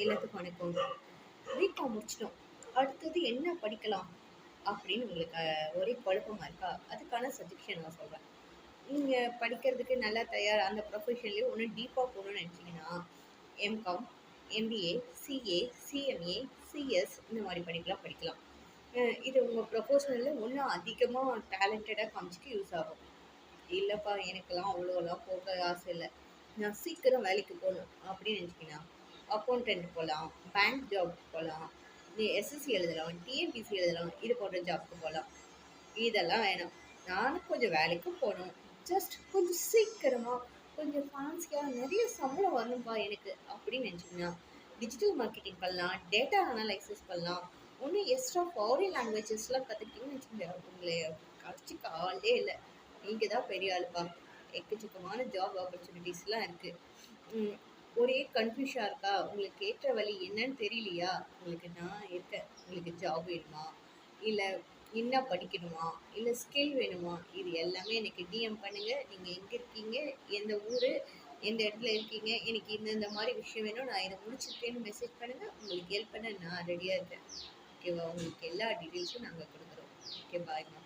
எல்லாத்துக்கும் வணக்கம். பிகாம் முடிச்சிட்டோம். அடுத்தது என்ன படிக்கலாம் அப்படின்னு உங்களுக்கு ஒரே குழப்பமா இருக்கா? அதுக்கான சஜஷன் நான் சொல்றேன். நீங்க படிக்கிறதுக்கு நல்லா தயார் அந்த ப்ரொஃபஷன்லயே இன்னும் டீப்பா போகணும்னு நினைச்சீங்கன்னா, MCom, MBA, CA, CMA, CS இந்த மாரி படிக்கலாம். இது உங்க ப்ரொஃபஷனல்ல இன்னும் அதிகமா டேலண்டடா காமிச்சுக்க யூஸ் ஆகும். இல்லப்பா எனக்கெல்லாம் அவ்வளோலாம் போக ஆசை இல்ல. நான் சீக்கிரம் வேலைக்கு போணும் அப்படின்னு நினைச்சீங்கன்னா, அக்கவுண்டன்ட் போலாம், பேங்க் ஜாப்க்கு போலாம், நீ எஸ்எஸ்சி எழுதலாம், டிஎன்பிசி எழுதலாம், இது போன்ற ஜாப்க்கு போலாம். இதெல்லாம் வேணாம். நானும் கொஞ்சம் வேலைக்கு போணும். ஜஸ்ட் கொஞ்சம் சீக்கிரமா, கொஞ்சம் ஃபேன்சியா நெறைய சம்பளம் வரணும்ப்பா எனக்கு அப்படின்னு நினைச்சீங்கன்னா, டிஜிட்டல் மார்க்கெட்டிங் பண்ணலாம், டேட்டா அனலைசிஸ் பண்ணலாம். இன்னும் எக்ஸ்ட்ரா ஃபாரின் லாங்குவேஜஸ்லாம் கத்துக்கிட்டீங்கன்னு வச்சுக்கோங்க, உங்கள அடிச்சுக்க ஆளே இல்ல. நீங்க தான் பெரிய ஆளுப்பா. எக்கச்சக்கமான ஜாப் ஆப்பர்ச்சுனிட்டீஸ்லாம் இருக்கு. ம். ஒரே கன்ஃப்யூஷனா இருக்கா? உங்களுக்கு ஏற்ற வழி என்னன்னு தெரியலையா? உங்களுக்கு நான் இருக்கேன். உங்களுக்கு ஜாப் வேணுமா? இல்ல என்ன படிக்கணுமா? இல்ல ஸ்கில் வேணுமா? இது எல்லாமே எனக்கு டிஎம் பண்ணுங்க. நீங்க எங்க இருக்கீங்க? எந்த ஊரு? எந்த இடத்துல இருக்கீங்க? எனக்கு இந்த மாரி விஷயம் வேணும். நான் இத முடிச்சிருக்கேன்னு மெசேஜ் பண்ணுங்க. உங்களுக்கு ஹெல்ப் பண்ண நான் ரெடியா இருக்கேன். ஓகேவா? உங்களுக்கு எல்லா டீட்டெயில்ஸும் நாங்க குடுக்குறோம். ஓகே பாய்மா.